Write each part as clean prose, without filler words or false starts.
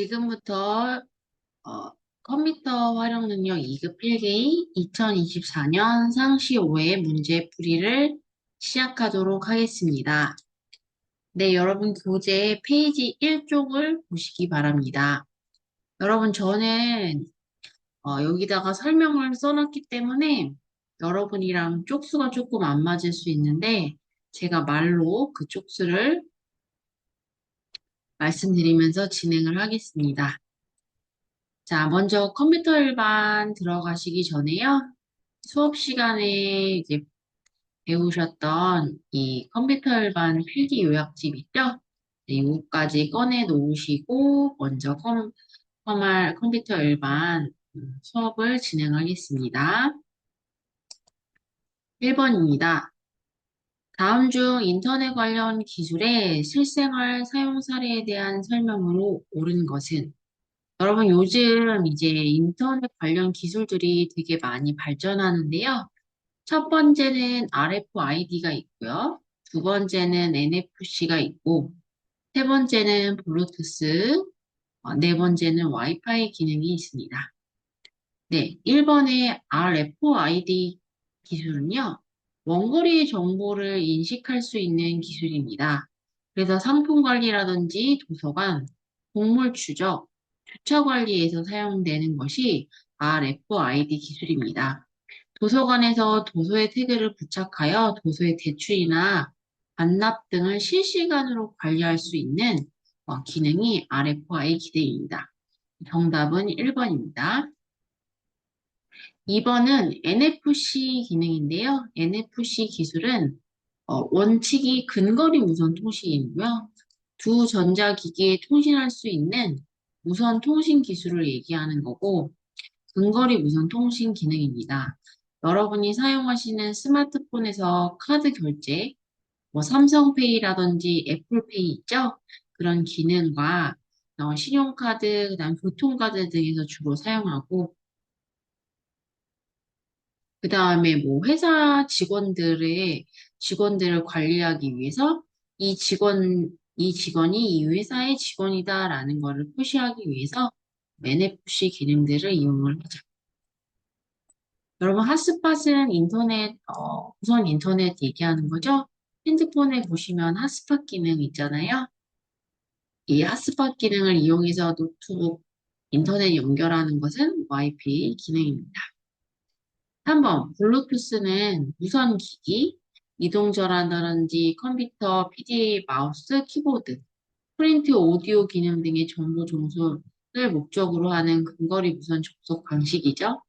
지금부터 어, 컴퓨터 활용 능력 2급 필기 2024년 상시 5회 문제 풀이를 시작하도록 하겠습니다. 네, 여러분 교재 페이지 1쪽을 보시기 바랍니다. 여러분 저는 여기다가 설명을 써놨기 때문에 여러분이랑 쪽수가 조금 안 맞을 수 있는데 제가 말로 그 쪽수를 말씀드리면서 진행을 하겠습니다. 자, 먼저 컴퓨터 일반 들어가시기 전에요. 수업 시간에 이제 배우셨던 이 컴퓨터 일반 필기 요약집 있죠? 네, 이거까지 꺼내 놓으시고 먼저 컴퓨터 일반 수업을 진행하겠습니다. 1번입니다. 다음 중 인터넷 관련 기술의 실생활 사용 사례에 대한 설명으로 옳은 것은 여러분, 요즘 이제 인터넷 관련 기술들이 되게 많이 발전하는데요. 첫 번째는 RFID가 있고요. 두 번째는 NFC가 있고, 세 번째는 블루투스, 네 번째는 와이파이 기능이 있습니다. 네, 1번의 RFID 기술은요, 원거리 정보를 인식할 수 있는 기술입니다. 그래서 상품 관리라든지 도서관, 동물 추적, 주차 관리에서 사용되는 것이 RFID 기술입니다. 도서관에서 도서의 태그를 부착하여 도서의 대출이나 반납 등을 실시간으로 관리할 수 있는 기능이 RFID 기능입니다. 정답은 1번입니다. 2번은 NFC 기능인데요. NFC 기술은 원칙이 근거리 무선 통신이고요. 두 전자기기에 통신할 수 있는 무선 통신 기술을 얘기하는 거고, 근거리 무선 통신 기능입니다. 여러분이 사용하시는 스마트폰에서 카드 결제, 뭐 삼성페이라든지 애플페이 있죠? 그런 기능과 신용카드, 그다음 교통카드 등에서 주로 사용하고, 그 다음에 뭐 회사 직원들을 관리하기 위해서 이 직원이 이 회사의 직원이다라는 것을 표시하기 위해서 NFC 기능들을 이용을 하죠. 여러분, 핫스팟은 무선 인터넷 얘기하는 거죠? 핸드폰에 보시면 핫스팟 기능 있잖아요. 이 핫스팟 기능을 이용해서 노트북 인터넷 연결하는 것은 와이파이 기능입니다. 3번, 블루투스는 무선 기기, 이동 전화라든지 컴퓨터, PD, 마우스, 키보드, 프린트 오디오 기능 등의 정보 종속을 목적으로 하는 근거리 무선 접속 방식이죠.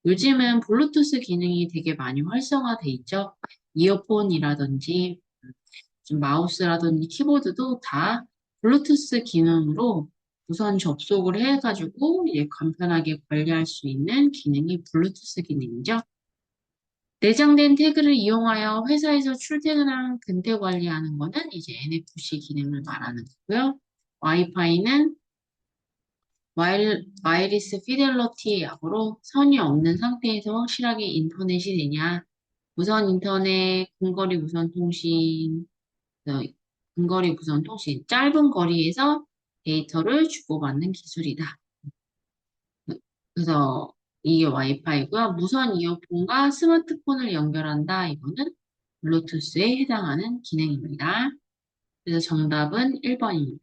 요즘은 블루투스 기능이 되게 많이 활성화돼 있죠. 이어폰이라든지 좀 마우스라든지 키보드도 다 블루투스 기능으로 무선 접속을 해가지고 이제 간편하게 관리할 수 있는 기능이 블루투스 기능이죠. 내장된 태그를 이용하여 회사에서 출퇴근하는 근태 관리하는 거는 이제 NFC 기능을 말하는 거고요. 와이파이는 와이리스 피델러티 약으로 선이 없는 상태에서 확실하게 인터넷이 되냐. 무선 인터넷, 근거리 무선 통신, 짧은 거리에서 데이터를 주고받는 기술이다. 그래서 이게 와이파이고요. 무선 이어폰과 스마트폰을 연결한다. 이거는 블루투스에 해당하는 기능입니다. 그래서 정답은 1번입니다.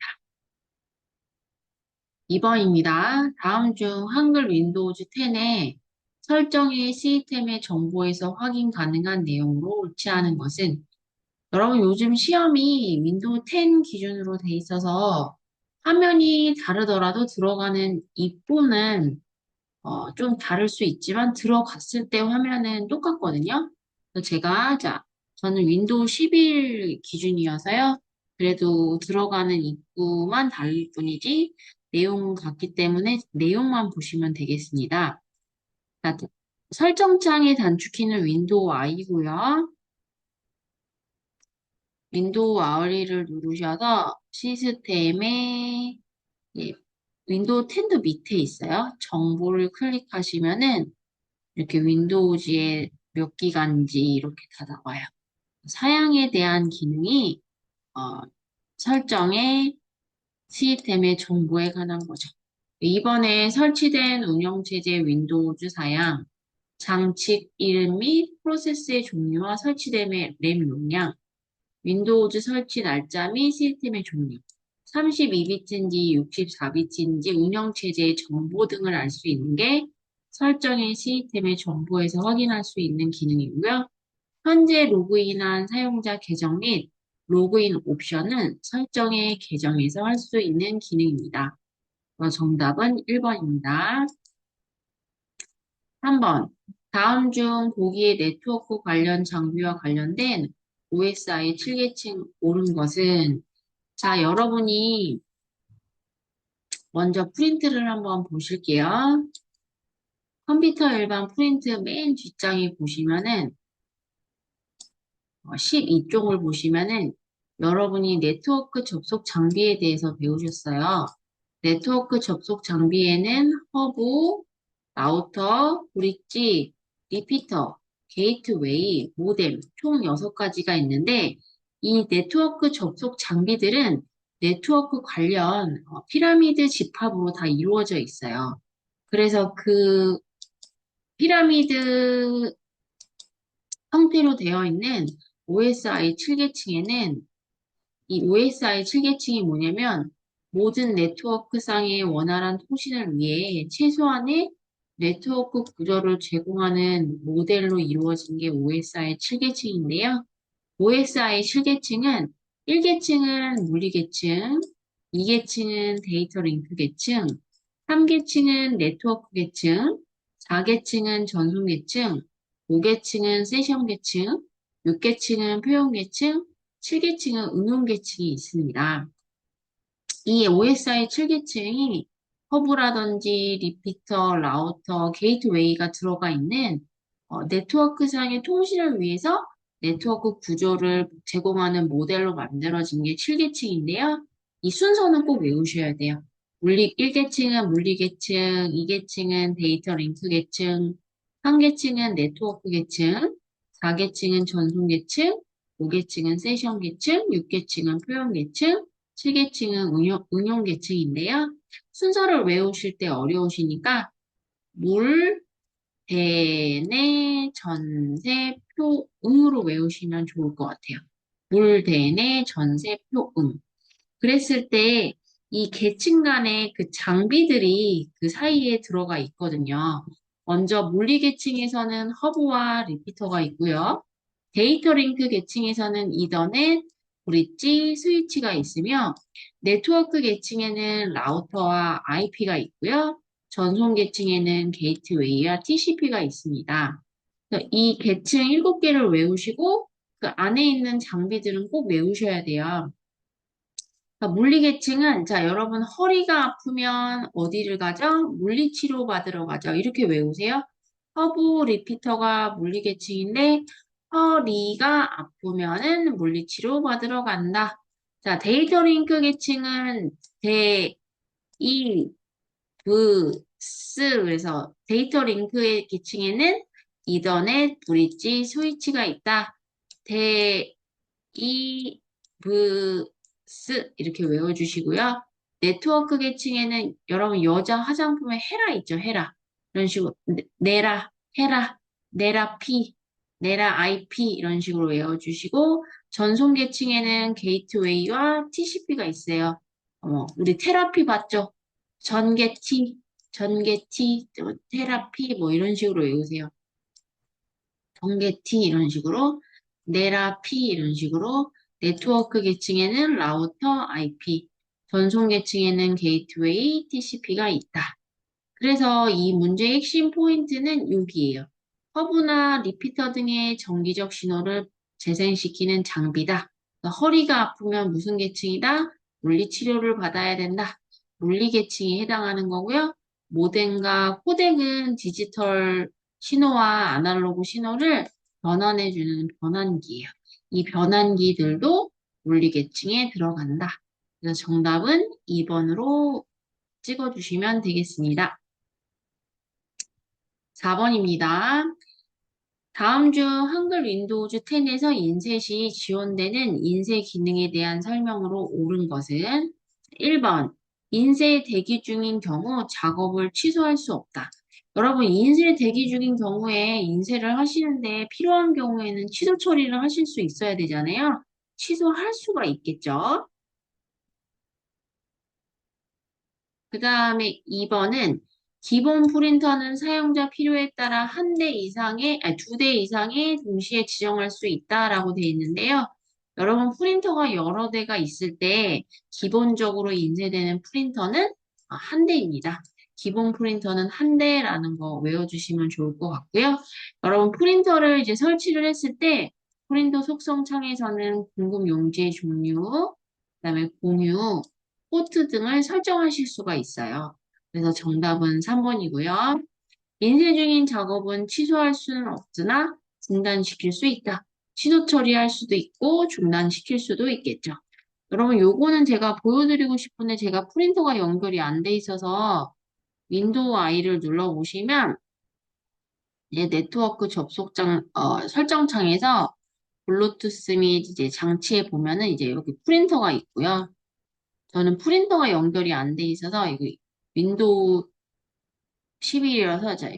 2번입니다. 다음 중 한글 윈도우즈 10의 설정의 시스템의 정보에서 확인 가능한 내용으로 옳지 않은 것은 여러분 요즘 시험이 윈도우 10 기준으로 돼 있어서 화면이 다르더라도 들어가는 입구는 좀 다를 수 있지만 들어갔을 때 화면은 똑같거든요. 그래서 저는 윈도우 11 기준이어서요. 그래도 들어가는 입구만 다를 뿐이지 내용은 같기 때문에 내용만 보시면 되겠습니다. 자, 설정창의 단축키는 윈도우 I고요. 윈도우 R을 누르셔서 시스템에 예, 윈도우 10도 밑에 있어요. 정보를 클릭하시면은 이렇게 윈도우즈에 몇 기가인지 이렇게 다 나와요. 사양에 대한 기능이 설정에 시스템의 정보에 관한 거죠. 이번에 설치된 운영체제 윈도우즈 사양, 장치 이름 및 프로세스의 종류와 설치됨의 램 용량, 윈도우즈 설치 날짜 및 시스템의 종류, 32비트인지 64비트인지 운영체제의 정보 등을 알 수 있는 게 설정의 시스템의 정보에서 확인할 수 있는 기능이고요. 현재 로그인한 사용자 계정 및 로그인 옵션은 설정의 계정에서 할 수 있는 기능입니다. 정답은 1번입니다. 3번. 다음 중 보기의 네트워크 관련 장비와 관련된 OSI 7계층 옳은 것은 자, 여러분이 먼저 프린트를 한번 보실게요. 컴퓨터 일반 프린트 맨 뒷장에 보시면은 12쪽을 보시면은 여러분이 네트워크 접속 장비에 대해서 배우셨어요. 네트워크 접속 장비에는 허브, 라우터, 브릿지, 리피터, 게이트웨이, 모뎀 총 6가지가 있는데 이 네트워크 접속 장비들은 네트워크 관련 피라미드 집합으로 다 이루어져 있어요. 그래서 그 피라미드 형태로 되어 있는 OSI 7계층에는 이 OSI 7계층이 뭐냐면 모든 네트워크상의 원활한 통신을 위해 최소한의 네트워크 구조를 제공하는 모델로 이루어진 게 OSI 7계층인데요. OSI 7계층은 1계층은 물리계층, 2계층은 데이터 링크 계층, 3계층은 네트워크 계층, 4계층은 전송 계층, 5계층은 세션 계층, 6계층은 표현 계층, 7계층은 응용 계층이 있습니다. 이 OSI 7계층이 허브라든지 리피터, 라우터, 게이트웨이가 들어가 있는 네트워크상의 통신을 위해서 네트워크 구조를 제공하는 모델로 만들어진 게 7계층인데요. 이 순서는 꼭 외우셔야 돼요. 1계층은 물리계층, 2계층은 데이터 링크 계층, 3계층은 네트워크 계층, 4계층은 전송 계층, 5계층은 세션 계층, 6계층은 표현 계층, 7계층은 응용 계층인데요. 순서를 외우실 때 어려우시니까 물, 대, 내, 전세, 표, 응으로 외우시면 좋을 것 같아요. 물, 대, 내, 전세, 표, 응. 그랬을 때 이 계층 간의 그 장비들이 그 사이에 들어가 있거든요. 먼저 물리 계층에서는 허브와 리피터가 있고요. 데이터 링크 계층에서는 이더넷, 브릿지, 스위치가 있으며 네트워크 계층에는 라우터와 IP가 있고요. 전송 계층에는 게이트웨이와 TCP가 있습니다. 그래서 이 계층 7개를 외우시고 그 안에 있는 장비들은 꼭 외우셔야 돼요. 물리계층은, 자, 여러분, 허리가 아프면 어디를 가죠? 물리치료 받으러 가죠. 이렇게 외우세요. 허브 리피터가 물리계층인데, 허리가 아프면은 물리치료 받으러 간다. 자, 데이터 링크 계층은 이, 브, 스. 그래서 데이터 링크의 계층에는 이더넷, 브릿지, 스위치가 있다. 이, 스 이렇게 외워주시고요. 네트워크 계층에는 여러분 여자 화장품에 헤라 있죠, 헤라. 이런 식으로 네라, 헤라, 네라 P, 네라 IP 이런 식으로 외워주시고 전송 계층에는 게이트웨이와 TCP가 있어요. 우리 테라피 봤죠? 전개 T, 전개 T, 테라피 뭐 이런 식으로 외우세요. 전개티 이런 식으로 네라피 이런 식으로 네트워크 계층에는 라우터 IP, 전송 계층에는 게이트웨이 TCP가 있다. 그래서 이 문제의 핵심 포인트는 여기에요. 허브나 리피터 등의 정기적 신호를 재생시키는 장비다. 그러니까 허리가 아프면 무슨 계층이다? 물리치료를 받아야 된다. 물리 계층에 해당하는 거고요. 모뎀과 코덱은 디지털 신호와 아날로그 신호를 변환해주는 변환기예요. 이 변환기들도 물리 계층에 들어간다. 그래서 정답은 2번으로 찍어주시면 되겠습니다. 4번입니다. 다음 중 한글 윈도우즈 10에서 인쇄 시 지원되는 인쇄 기능에 대한 설명으로 옳은 것은 1번 인쇄 대기 중인 경우 작업을 취소할 수 없다. 여러분, 인쇄 대기 중인 경우에 인쇄를 하시는데 필요한 경우에는 취소 처리를 하실 수 있어야 되잖아요. 취소할 수가 있겠죠. 그 다음에 2번은 기본 프린터는 사용자 필요에 따라 한 대 이상의, 아니, 두 대 이상의 동시에 지정할 수 있다라고 되어 있는데요. 여러분, 프린터가 여러 대가 있을 때 기본적으로 인쇄되는 프린터는 한 대입니다. 기본 프린터는 한 대라는 거 외워주시면 좋을 것 같고요. 여러분, 프린터를 이제 설치를 했을 때 프린터 속성 창에서는 공급 용지의 종류, 그다음에 공유, 포트 등을 설정하실 수가 있어요. 그래서 정답은 3번이고요. 인쇄 중인 작업은 취소할 수는 없으나 중단시킬 수 있다. 취소 처리할 수도 있고 중단시킬 수도 있겠죠. 여러분, 요거는 제가 보여드리고 싶은데 제가 프린터가 연결이 안 돼 있어서 윈도우 I를 눌러보시면 이제 네트워크 접속장, 설정창에서 블루투스 및 이제 장치에 보면은 이제 여기 프린터가 있고요. 저는 프린터가 연결이 안 돼 있어서 이거 윈도우 11이라서 자,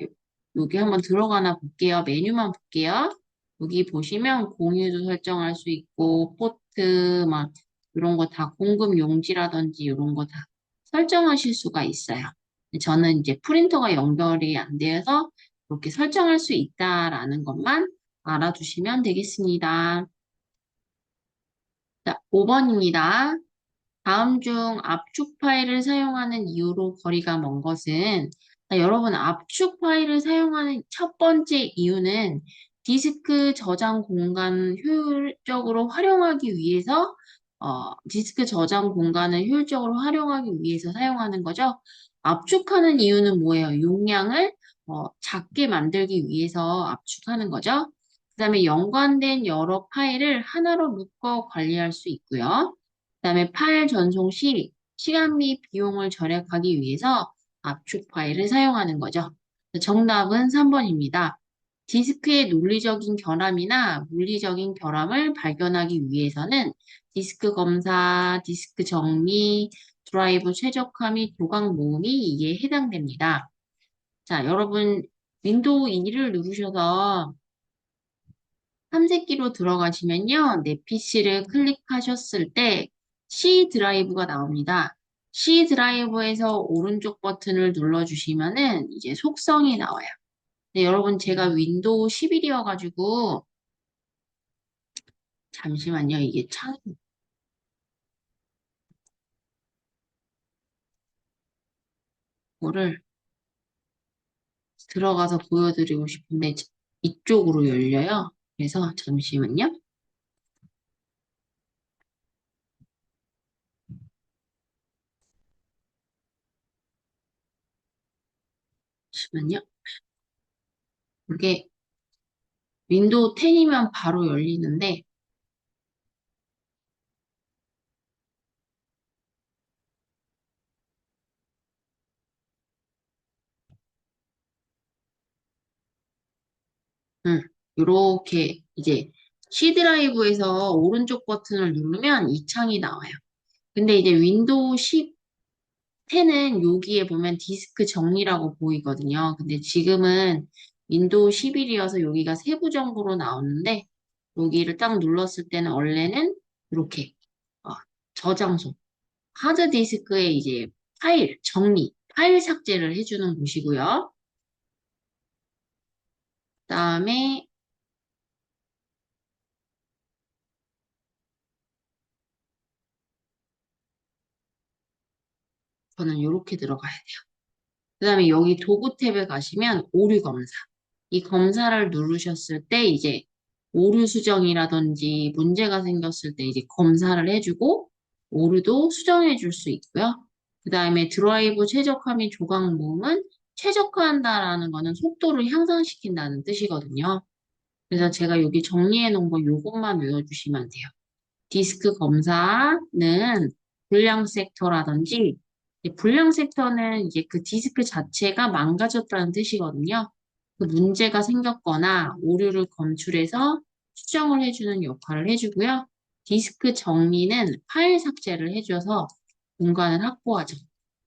여기 한번 들어가나 볼게요. 메뉴만 볼게요. 여기 보시면 공유도 설정할 수 있고 포트 막 이런 거 다 공급 용지라든지 이런 거 다 설정하실 수가 있어요. 저는 이제 프린터가 연결이 안 돼서 이렇게 설정할 수 있다라는 것만 알아두시면 되겠습니다. 자, 5번입니다. 다음 중 압축 파일을 사용하는 이유로 거리가 먼 것은 자, 여러분 압축 파일을 사용하는 첫 번째 이유는 디스크 저장 공간 효율적으로 활용하기 위해서 디스크 저장 공간을 효율적으로 활용하기 위해서 사용하는 거죠. 압축하는 이유는 뭐예요? 용량을 작게 만들기 위해서 압축하는 거죠. 그다음에 연관된 여러 파일을 하나로 묶어 관리할 수 있고요. 그다음에 파일 전송 시 시간 및 비용을 절약하기 위해서 압축 파일을 사용하는 거죠. 정답은 3번입니다. 디스크의 논리적인 결함이나 물리적인 결함을 발견하기 위해서는 디스크 검사, 디스크 정리, 드라이브 최적화 및 조각 모음이 이에 해당됩니다. 자, 여러분 윈도우 2를 누르셔서 탐색기로 들어가시면요. 내 PC를 클릭하셨을 때 C 드라이브가 나옵니다. C 드라이브에서 오른쪽 버튼을 눌러주시면은 이제 속성이 나와요. 근데 여러분 제가 윈도우 11이어가지고 잠시만요. 이게 참 이거를 들어가서 보여드리고 싶은데 이쪽으로 열려요. 그래서 잠시만요. 잠시만요. 이게 윈도우 10이면 바로 열리는데 이렇게 이제 C 드라이브에서 오른쪽 버튼을 누르면 이 창이 나와요. 근데 이제 윈도우 10은 여기에 보면 디스크 정리라고 보이거든요. 근데 지금은 윈도우 11이어서 여기가 세부 정보로 나오는데 여기를 딱 눌렀을 때는 원래는 이렇게 어, 저장소, 하드디스크에 이제 파일 정리, 파일 삭제를 해주는 곳이고요. 그다음에 저는 이렇게 들어가요. 그 다음에 여기 도구 탭에 가시면 오류 검사. 이 검사를 누르셨을 때 이제 오류 수정이라든지 문제가 생겼을 때 이제 검사를 해주고 오류도 수정해 줄 수 있고요. 그 다음에 드라이브 최적화 및 조각 모음은 최적화한다라는 거는 속도를 향상시킨다는 뜻이거든요. 그래서 제가 여기 정리해 놓은 거 요것만 외워주시면 돼요. 디스크 검사는 불량 섹터라든지 불량 섹터는 이제 그 디스크 자체가 망가졌다는 뜻이거든요. 그 문제가 생겼거나 오류를 검출해서 수정을 해주는 역할을 해주고요. 디스크 정리는 파일 삭제를 해줘서 공간을 확보하죠.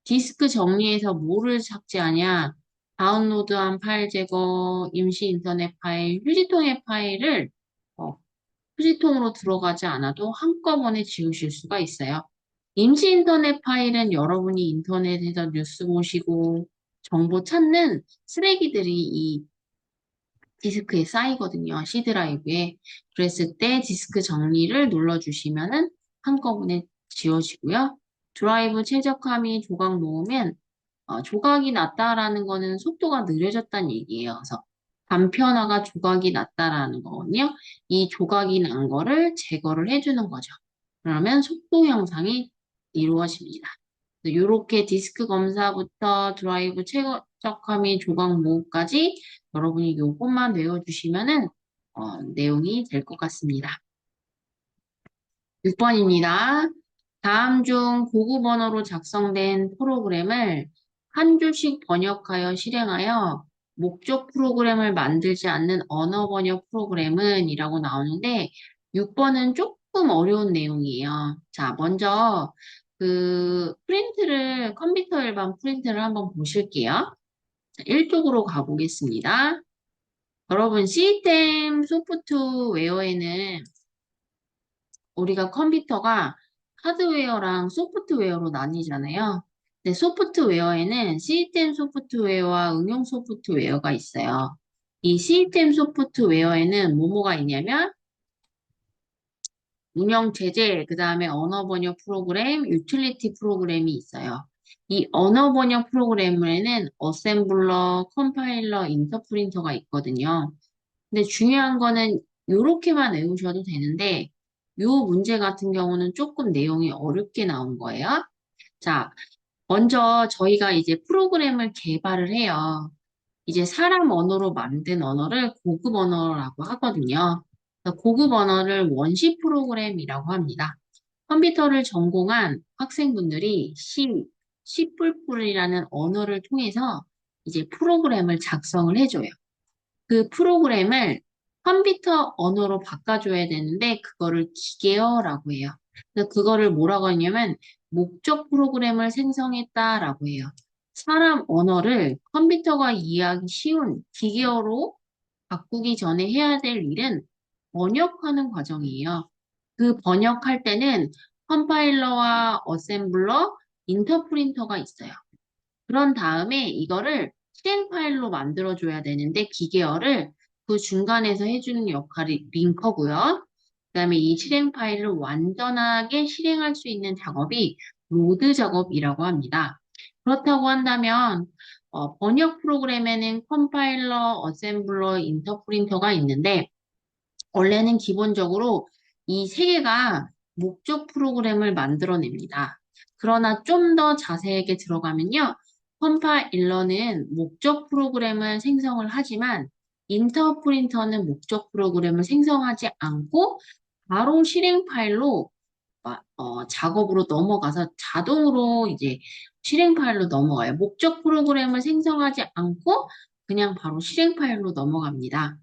디스크 정리해서 뭐를 삭제하냐? 다운로드한 파일 제거, 임시 인터넷 파일, 휴지통의 파일을 어, 휴지통으로 들어가지 않아도 한꺼번에 지우실 수가 있어요. 임시 인터넷 파일은 여러분이 인터넷에서 뉴스 보시고 정보 찾는 쓰레기들이 이 디스크에 쌓이거든요. C 드라이브에. 그랬을 때 디스크 정리를 눌러주시면은 한꺼번에 지워지고요. 드라이브 최적화미 조각 모으면 조각이 낮다라는 거는 속도가 느려졌다는 얘기예요. 그래서 단편화가 조각이 낮다라는 거거든요. 이 조각이 난 거를 제거를 해주는 거죠. 그러면 속도 향상이 이루어집니다. 이렇게 디스크 검사부터 드라이브 최적화 및 조각 모으까지 여러분이 요것만 외워주시면은 내용이 될 것 같습니다. 6번입니다. 다음 중 고급 언어로 작성된 프로그램을 한 줄씩 번역하여 실행하여 목적 프로그램을 만들지 않는 언어 번역 프로그램은 이라고 나오는데 6번은 조금 어려운 내용이에요. 자, 먼저 컴퓨터 일반 프린트를 한번 보실게요. 자, 1쪽으로 가보겠습니다. 여러분, 시스템 소프트웨어에는 우리가 컴퓨터가 하드웨어랑 소프트웨어로 나뉘잖아요. 근데 소프트웨어에는 시스템 소프트웨어와 응용 소프트웨어가 있어요. 이 시스템 소프트웨어에는 뭐뭐가 있냐면 운영 체제, 그 다음에 언어 번역 프로그램, 유틸리티 프로그램이 있어요. 이 언어 번역 프로그램에는 어셈블러, 컴파일러, 인터프린터가 있거든요. 근데 중요한 거는 이렇게만 외우셔도 되는데 요 문제 같은 경우는 조금 내용이 어렵게 나온 거예요. 자, 먼저 저희가 이제 프로그램을 개발을 해요. 이제 사람 언어로 만든 언어를 고급 언어라고 하거든요. 그래서 고급 언어를 원시 프로그램이라고 합니다. 컴퓨터를 전공한 학생분들이 C++이라는 언어를 통해서 이제 프로그램을 작성을 해줘요. 그 프로그램을 컴퓨터 언어로 바꿔줘야 되는데 그거를 기계어라고 해요. 그래서 그거를 뭐라고 하냐면 목적 프로그램을 생성했다라고 해요. 사람 언어를 컴퓨터가 이해하기 쉬운 기계어로 바꾸기 전에 해야 될 일은 번역하는 과정이에요. 그 번역할 때는 컴파일러와 어셈블러, 인터프린터가 있어요. 그런 다음에 이거를 실행 파일로 만들어줘야 되는데 기계어를 그 중간에서 해주는 역할이 링커고요. 그다음에 이 실행 파일을 완전하게 실행할 수 있는 작업이 로드 작업이라고 합니다. 그렇다고 한다면 번역 프로그램에는 컴파일러, 어셈블러, 인터프린터가 있는데 원래는 기본적으로 이 세 개가 목적 프로그램을 만들어냅니다. 그러나 좀 더 자세하게 들어가면요. 컴파일러는 목적 프로그램을 생성을 하지만 인터프린터는 목적 프로그램을 생성하지 않고 바로 실행 파일로 작업으로 넘어가서 자동으로 이제 실행 파일로 넘어가요. 목적 프로그램을 생성하지 않고 그냥 바로 실행 파일로 넘어갑니다.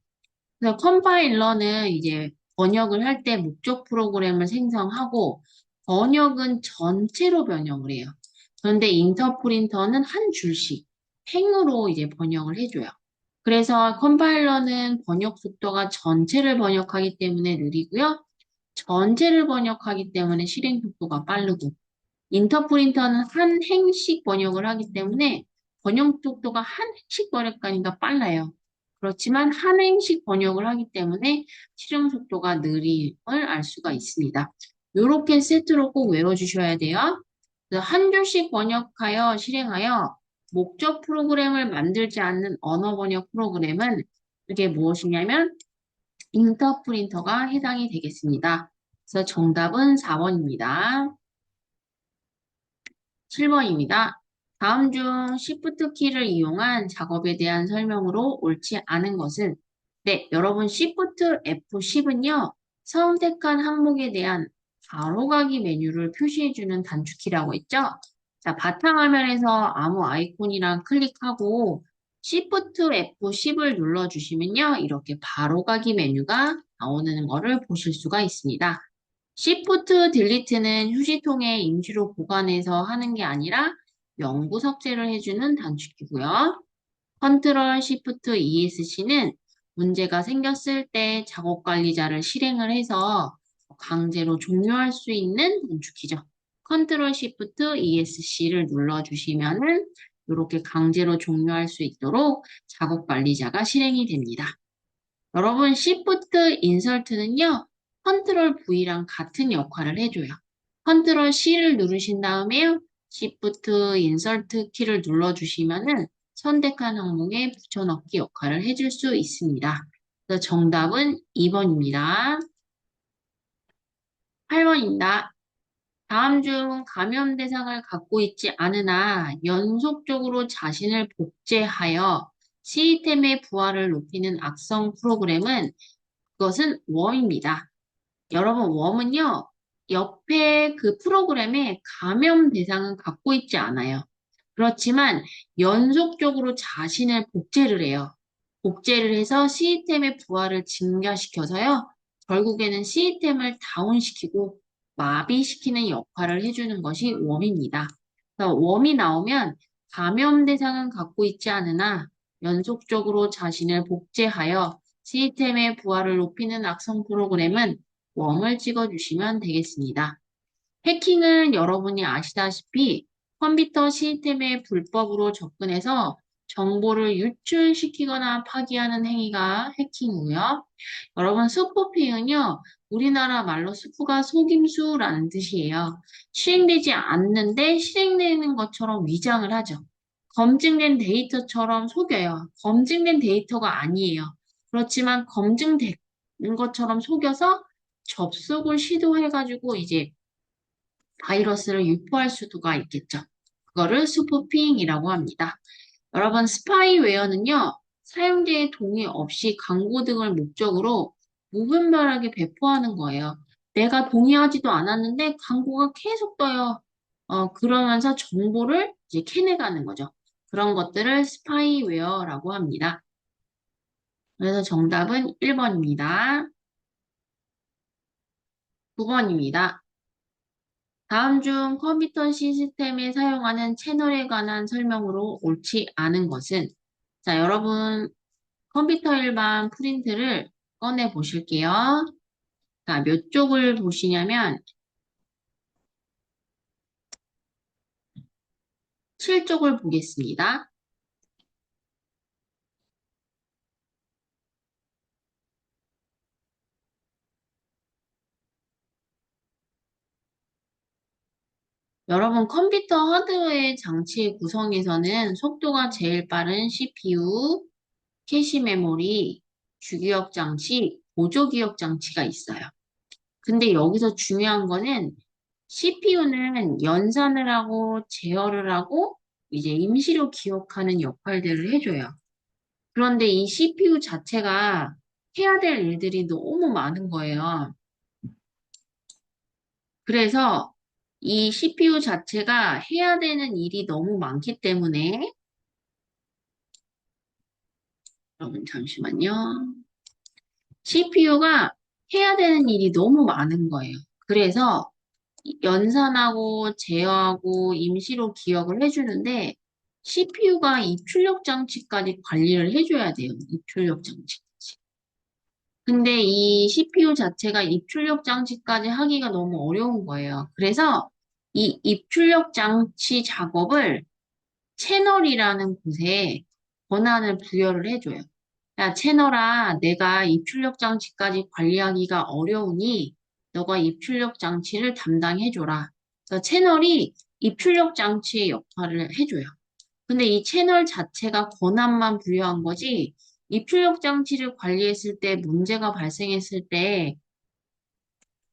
그래서 컴파일러는 이제 번역을 할 때 목적 프로그램을 생성하고 번역은 전체로 번역을 해요. 그런데 인터프린터는 한 줄씩 행으로 이제 번역을 해줘요. 그래서 컴파일러는 번역 속도가 전체를 번역하기 때문에 느리고요. 전체를 번역하기 때문에 실행 속도가 빠르고 인터프린터는 한 행씩 번역을 하기 때문에 번역 속도가 한 행씩 번역하니까 빨라요. 그렇지만 한 행씩 번역을 하기 때문에 실행 속도가 느림을 알 수가 있습니다. 이렇게 세트로 꼭 외워주셔야 돼요. 그래서 한 줄씩 번역하여 실행하여 목적 프로그램을 만들지 않는 언어 번역 프로그램은 이게 무엇이냐면 인터프린터가 해당이 되겠습니다. 그래서 정답은 4번입니다. 7번입니다. 다음 중 Shift 키를 이용한 작업에 대한 설명으로 옳지 않은 것은 네, 여러분 Shift F10은요. 선택한 항목에 대한 바로가기 메뉴를 표시해주는 단축키라고 했죠? 자, 바탕화면에서 아무 아이콘이랑 클릭하고 Shift F10을 눌러주시면요. 이렇게 바로가기 메뉴가 나오는 것을 보실 수가 있습니다. Shift 딜리트는 휴지통에 임시로 보관해서 하는 게 아니라 영구 삭제를 해주는 단축키고요. 컨트롤 시프트 ESC는 문제가 생겼을 때 작업 관리자를 실행을 해서 강제로 종료할 수 있는 단축키죠. 컨트롤 시프트 ESC를 눌러주시면은 이렇게 강제로 종료할 수 있도록 작업 관리자가 실행이 됩니다. 여러분, Shift 인설트는요, 컨트롤 V랑 같은 역할을 해줘요. 컨트롤 C를 누르신 다음에 Shift 인설트 키를 눌러주시면은 선택한 항목에 붙여넣기 역할을 해줄 수 있습니다. 그래서 정답은 2번입니다. 8번입니다. 다음 중 감염 대상을 갖고 있지 않으나 연속적으로 자신을 복제하여 시스템의 부하를 높이는 악성 프로그램은 그것은 웜입니다. 여러분, 웜은요, 옆에 그 프로그램에 감염 대상은 갖고 있지 않아요. 그렇지만 연속적으로 자신을 복제를 해요. 복제를 해서 시스템의 부하를 증가시켜서요, 결국에는 시스템을 다운시키고 마비시키는 역할을 해주는 것이 웜입니다. 그래서 웜이 나오면 감염 대상은 갖고 있지 않으나 연속적으로 자신을 복제하여 시스템의 부하를 높이는 악성 프로그램은 웜을 찍어주시면 되겠습니다. 해킹은 여러분이 아시다시피 컴퓨터 시스템에 불법으로 접근해서 정보를 유출시키거나 파기하는 행위가 해킹이고요. 여러분, 스푸핑은요, 우리나라 말로 스푸가 속임수라는 뜻이에요. 실행되지 않는데 실행되는 것처럼 위장을 하죠. 검증된 데이터처럼 속여요. 검증된 데이터가 아니에요. 그렇지만 검증된 것처럼 속여서 접속을 시도해가지고 이제 바이러스를 유포할 수가 있겠죠. 그거를 스푸핑이라고 합니다. 여러분, 스파이웨어는요, 사용자의 동의 없이 광고 등을 목적으로 무분별하게 배포하는 거예요. 내가 동의하지도 않았는데 광고가 계속 떠요. 그러면서 정보를 이제 캐내가는 거죠. 그런 것들을 스파이웨어라고 합니다. 그래서 정답은 1번입니다. 9번입니다. 다음 중 컴퓨터 시스템에 사용하는 채널에 관한 설명으로 옳지 않은 것은 자, 여러분 컴퓨터 일반 프린트를 꺼내 보실게요. 자, 몇 쪽을 보시냐면 7쪽을 보겠습니다. 여러분 컴퓨터 하드웨어 장치 구성에서는 속도가 제일 빠른 CPU, 캐시 메모리, 주기억 장치, 보조기억 장치가 있어요. 근데 여기서 중요한 거는 CPU는 연산을 하고 제어를 하고 이제 임시로 기억하는 역할들을 해줘요. 그런데 이 CPU 자체가 해야 될 일들이 너무 많은 거예요. 그래서 이 CPU 자체가 해야 되는 일이 너무 많기 때문에 여러분 잠시만요. CPU가 해야 되는 일이 너무 많은 거예요. 그래서 연산하고 제어하고 임시로 기억을 해주는데 CPU가 입출력 장치까지 관리를 해줘야 돼요. 입출력 장치까지. 근데 이 CPU 자체가 입출력 장치까지 하기가 너무 어려운 거예요. 그래서 이 입출력 장치 작업을 채널이라는 곳에 권한을 부여를 해줘요. 야, 채널아, 내가 입출력 장치까지 관리하기가 어려우니 너가 입출력 장치를 담당해줘라. 그래서 채널이 입출력 장치의 역할을 해줘요. 근데 이 채널 자체가 권한만 부여한 거지, 입출력 장치를 관리했을 때 문제가 발생했을 때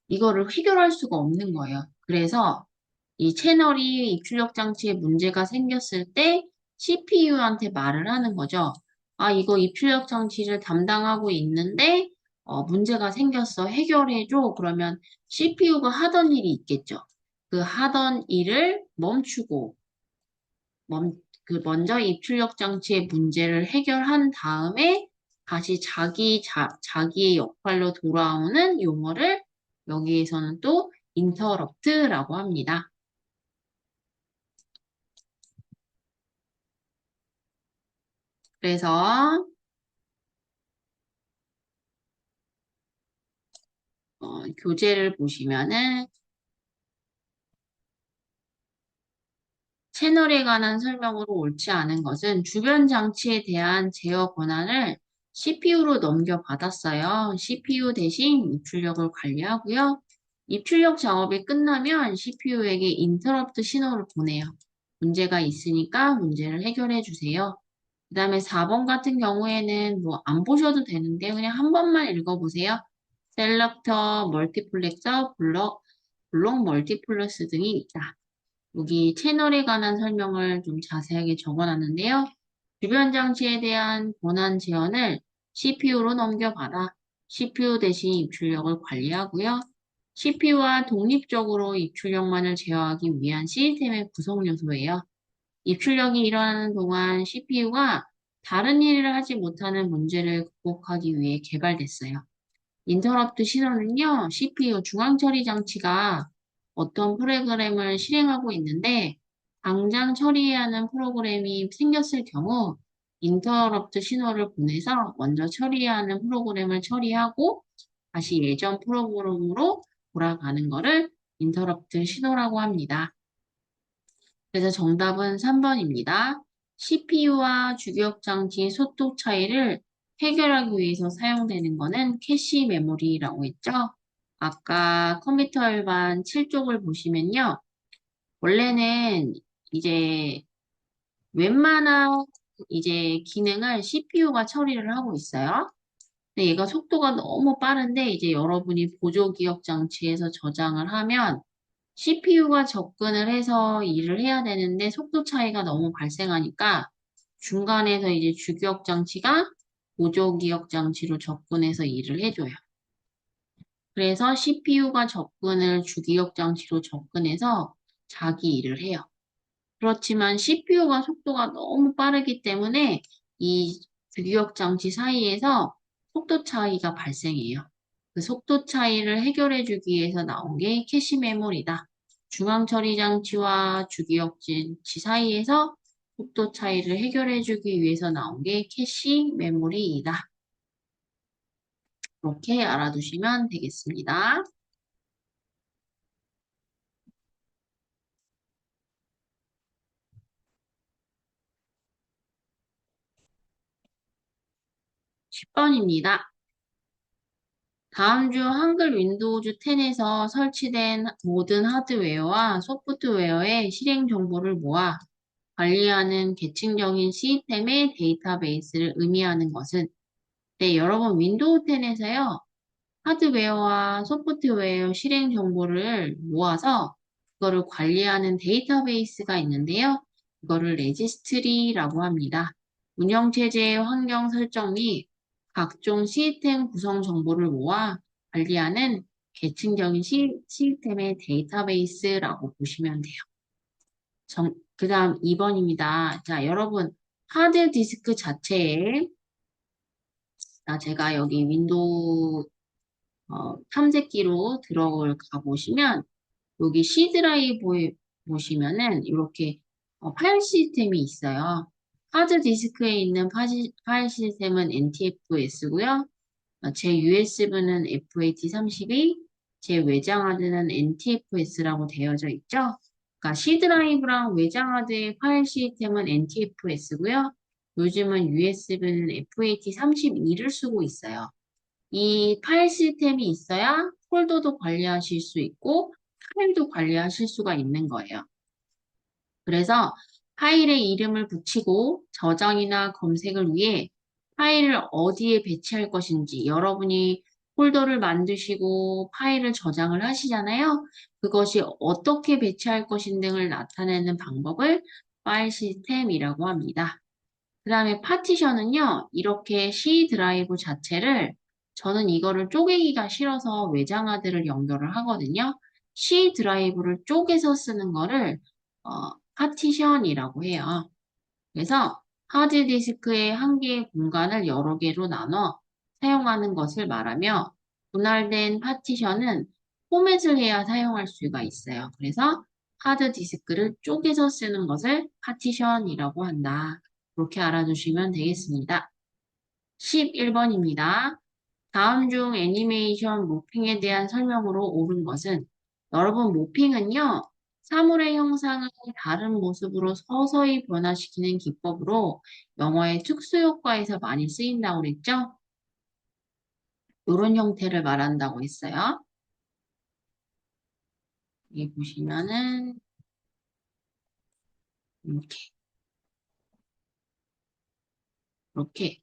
이거를 해결할 수가 없는 거예요. 그래서 이 채널이 입출력 장치에 문제가 생겼을 때 CPU한테 말을 하는 거죠. 아, 이거 입출력 장치를 담당하고 있는데 문제가 생겼어. 해결해줘. 그러면 CPU가 하던 일이 있겠죠. 그 하던 일을 멈추고 먼저 입출력 장치의 문제를 해결한 다음에 다시 자기의 역할로 돌아오는 용어를 여기에서는 또 interrupt라고 합니다. 그래서 교재를 보시면은 채널에 관한 설명으로 옳지 않은 것은 주변 장치에 대한 제어 권한을 CPU로 넘겨받았어요. CPU 대신 입출력을 관리하고요. 입출력 작업이 끝나면 CPU에게 인터럽트 신호를 보내요. 문제가 있으니까 문제를 해결해 주세요. 그 다음에 4번 같은 경우에는 뭐 안 보셔도 되는데 그냥 한 번만 읽어보세요. 셀렉터, 멀티플렉서, 블록 멀티플러스 등이 있다. 여기 채널에 관한 설명을 좀 자세하게 적어놨는데요. 주변 장치에 대한 권한 제어를 CPU로 넘겨받아 CPU 대신 입출력을 관리하고요. CPU와 독립적으로 입출력만을 제어하기 위한 시스템의 구성 요소예요. 입출력이 일어나는 동안 CPU가 다른 일을 하지 못하는 문제를 극복하기 위해 개발됐어요. 인터럽트 신호는요, CPU 중앙 처리 장치가 어떤 프로그램을 실행하고 있는데, 당장 처리해야 하는 프로그램이 생겼을 경우, 인터럽트 신호를 보내서 먼저 처리해야 하는 프로그램을 처리하고, 다시 예전 프로그램으로 돌아가는 것을 인터럽트 신호라고 합니다. 그래서 정답은 3번입니다. CPU와 주기억 장치의 소통 차이를 해결하기 위해서 사용되는 거는 캐시 메모리라고 했죠. 아까 컴퓨터 일반 7쪽을 보시면요. 원래는 이제 웬만한 이제 기능을 CPU가 처리를 하고 있어요. 근데 얘가 속도가 너무 빠른데 이제 여러분이 보조기억 장치에서 저장을 하면 CPU가 접근을 해서 일을 해야 되는데 속도 차이가 너무 발생하니까 중간에서 이제 주기억 장치가 보조기억 장치로 접근해서 일을 해줘요. 그래서 CPU가 접근을 주기억 장치로 접근해서 자기 일을 해요. 그렇지만 CPU가 속도가 너무 빠르기 때문에 이 주기억 장치 사이에서 속도 차이가 발생해요. 그 속도 차이를 해결해 주기 위해서 나온 게 캐시 메모리다. 중앙 처리 장치와 주기억 장치 사이에서 속도 차이를 해결해 주기 위해서 나온 게 캐시 메모리이다. 이렇게 알아두시면 되겠습니다. 10번입니다. 다음 중 한글 윈도우즈 10에서 설치된 모든 하드웨어와 소프트웨어의 실행 정보를 모아 관리하는 계층적인 시스템의 데이터베이스를 의미하는 것은 네, 여러분 윈도우 10에서요. 하드웨어와 소프트웨어 실행 정보를 모아서 그거를 관리하는 데이터베이스가 있는데요. 이거를 레지스트리라고 합니다. 운영체제의 환경 설정 및 각종 시스템 구성 정보를 모아 관리하는 계층적인 시스템의 데이터베이스라고 보시면 돼요. 그 다음 2번입니다. 자, 여러분 하드디스크 자체에 제가 여기 윈도우 탐색기로 들어가 보시면 여기 C 드라이브에 보시면은 이렇게 파일 시스템이 있어요. 하드 디스크에 있는 파일 시스템은 NTFS고요. 제 USB는 FAT32, 제 외장 하드는 NTFS라고 되어져 있죠. 그러니까 C 드라이브랑 외장 하드의 파일 시스템은 NTFS고요. 요즘은 USB는 FAT32를 쓰고 있어요. 이 파일 시스템이 있어야 폴더도 관리하실 수 있고 파일도 관리하실 수가 있는 거예요. 그래서 파일에 이름을 붙이고 저장이나 검색을 위해 파일을 어디에 배치할 것인지 여러분이 폴더를 만드시고 파일을 저장을 하시잖아요. 그것이 어떻게 배치할 것인 등을 나타내는 방법을 파일 시스템이라고 합니다. 그 다음에 파티션은요, 이렇게 C 드라이브 자체를 저는 이거를 쪼개기가 싫어서 외장하드를 연결을 하거든요. C 드라이브를 쪼개서 쓰는 거를 파티션이라고 해요. 그래서 하드디스크의 한 개의 공간을 여러 개로 나눠 사용하는 것을 말하며 분할된 파티션은 포맷을 해야 사용할 수가 있어요. 그래서 하드디스크를 쪼개서 쓰는 것을 파티션이라고 한다. 그렇게 알아두시면 되겠습니다. 11번입니다. 다음 중 애니메이션 모핑에 대한 설명으로 옳은 것은 여러분 모핑은요. 사물의 형상을 다른 모습으로 서서히 변화시키는 기법으로 영어의 특수효과에서 많이 쓰인다고 그랬죠? 이런 형태를 말한다고 했어요. 여기 보시면은 이렇게 이렇게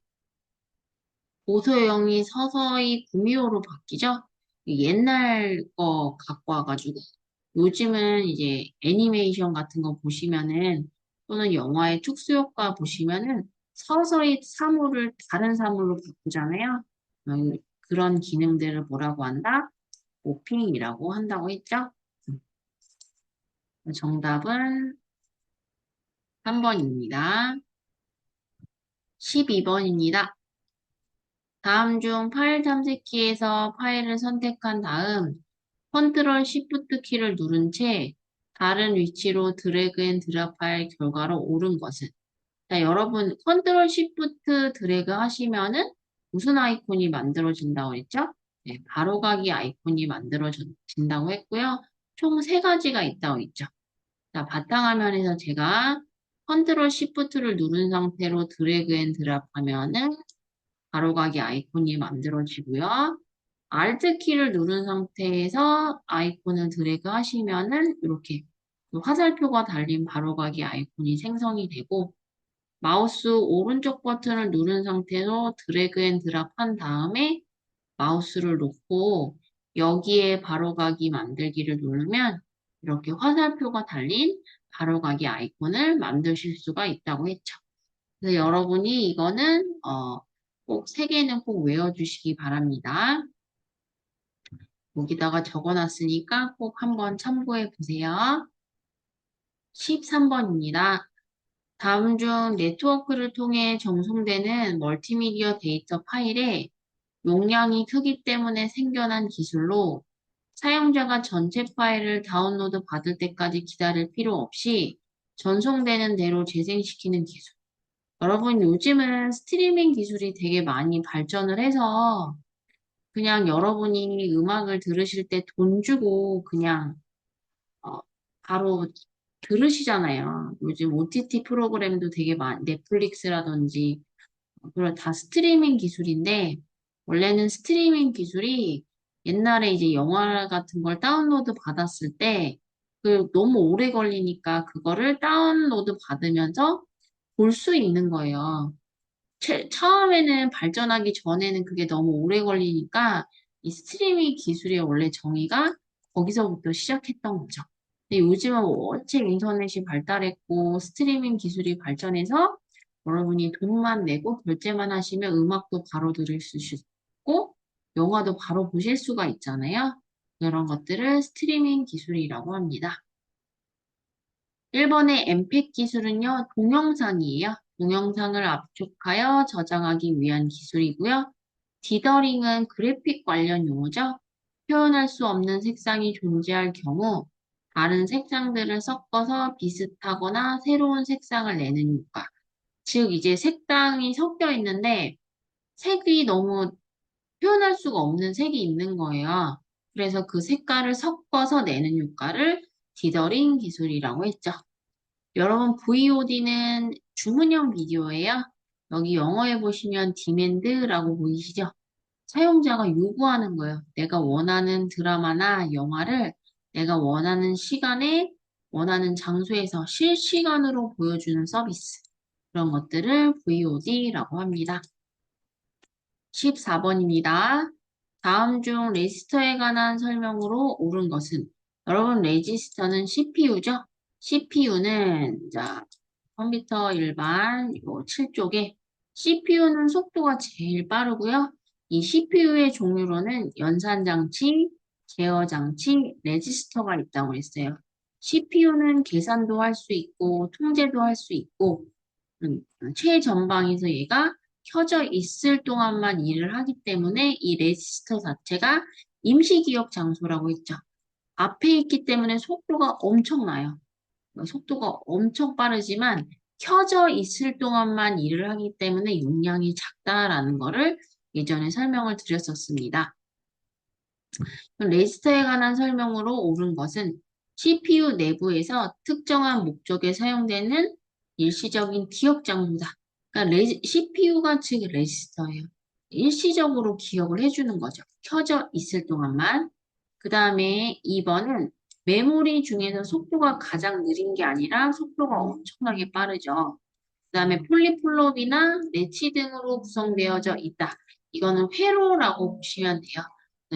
보소형이 서서히 구미호로 바뀌죠? 옛날 거 갖고 와가지고 요즘은 이제 애니메이션 같은 거 보시면은 또는 영화의 특수효과 보시면은 서서히 사물을 다른 사물로 바꾸잖아요. 그런 기능들을 뭐라고 한다? 모핑이라고 한다고 했죠? 정답은 3번입니다. 12번입니다. 다음 중 파일 탐색키에서 파일을 선택한 다음 컨트롤 Shift 키를 누른 채 다른 위치로 드래그 앤 드랍할 결과로 옳은 것은 자, 여러분 컨트롤 Shift 드래그 하시면은 무슨 아이콘이 만들어진다고 했죠? 네, 바로가기 아이콘이 만들어진다고 했고요. 총 세 가지가 있다고 했죠. 자, 바탕화면에서 제가 컨트롤 Shift를 누른 상태로 드래그 앤 드랍 하면은 바로가기 아이콘이 만들어지고요. Alt 키를 누른 상태에서 아이콘을 드래그 하시면은 이렇게 화살표가 달린 바로가기 아이콘이 생성이 되고 마우스 오른쪽 버튼을 누른 상태로 드래그 앤 드랍 한 다음에 마우스를 놓고 여기에 바로가기 만들기를 누르면 이렇게 화살표가 달린 바로가기 아이콘을 만드실 수가 있다고 했죠. 그래서 여러분이 이거는 꼭 세 개는 꼭 외워주시기 바랍니다. 여기다가 적어놨으니까 꼭 한번 참고해 보세요. 13번입니다. 다음 중 네트워크를 통해 전송되는 멀티미디어 데이터 파일에 용량이 크기 때문에 생겨난 기술로 사용자가 전체 파일을 다운로드 받을 때까지 기다릴 필요 없이 전송되는 대로 재생시키는 기술. 여러분 요즘은 스트리밍 기술이 되게 많이 발전을 해서 그냥 여러분이 음악을 들으실 때 돈 주고 그냥 어, 바로 들으시잖아요. 요즘 OTT 프로그램도 되게 넷플릭스라든지 그런 다 스트리밍 기술인데 원래는 스트리밍 기술이 옛날에 이제 영화 같은 걸 다운로드 받았을 때 그 너무 오래 걸리니까 그거를 다운로드 받으면서 볼 수 있는 거예요. 처음에는 발전하기 전에는 그게 너무 오래 걸리니까 이 스트리밍 기술의 원래 정의가 거기서부터 시작했던 거죠. 근데 요즘은 원체 인터넷이 발달했고 스트리밍 기술이 발전해서 여러분이 돈만 내고 결제만 하시면 음악도 바로 들을 수 있고 영화도 바로 보실 수가 있잖아요. 이런 것들을 스트리밍 기술이라고 합니다. 1번의 MPEG 기술은요, 동영상이에요. 동영상을 압축하여 저장하기 위한 기술이고요. 디더링은 그래픽 관련 용어죠. 표현할 수 없는 색상이 존재할 경우 다른 색상들을 섞어서 비슷하거나 새로운 색상을 내는 효과. 즉, 이제 색상이 섞여 있는데 색이 너무 표현할 수가 없는 색이 있는 거예요. 그래서 그 색깔을 섞어서 내는 효과를 디더링 기술이라고 했죠. 여러분, VOD는 주문형 비디오예요. 여기 영어에 보시면 디맨드라고 보이시죠? 사용자가 요구하는 거예요. 내가 원하는 드라마나 영화를 내가 원하는 시간에, 원하는 장소에서 실시간으로 보여주는 서비스. 그런 것들을 VOD라고 합니다. 14번입니다. 다음 중 레지스터에 관한 설명으로 옳은 것은 여러분 레지스터는 CPU죠? CPU는 자 컴퓨터 일반 요 7쪽에 CPU는 속도가 제일 빠르고요. 이 CPU의 종류로는 연산장치, 제어장치, 레지스터가 있다고 했어요. CPU는 계산도 할 수 있고 통제도 할 수 있고 최전방에서 얘가 켜져 있을 동안만 일을 하기 때문에 이 레지스터 자체가 임시기억 장소라고 했죠. 앞에 있기 때문에 속도가 엄청나요. 속도가 엄청 빠르지만 켜져 있을 동안만 일을 하기 때문에 용량이 작다라는 거를 예전에 설명을 드렸었습니다. 레지스터에 관한 설명으로 옳은 것은 CPU 내부에서 특정한 목적에 사용되는 일시적인 기억 장소다. 그러니까 CPU가 즉 레지스터예요. 일시적으로 기억을 해주는 거죠. 켜져 있을 동안만. 그 다음에 2번은 메모리 중에서 속도가 가장 느린 게 아니라 속도가 엄청나게 빠르죠. 그 다음에 폴리플롭이나 레치 등으로 구성되어져 있다. 이거는 회로라고 보시면 돼요.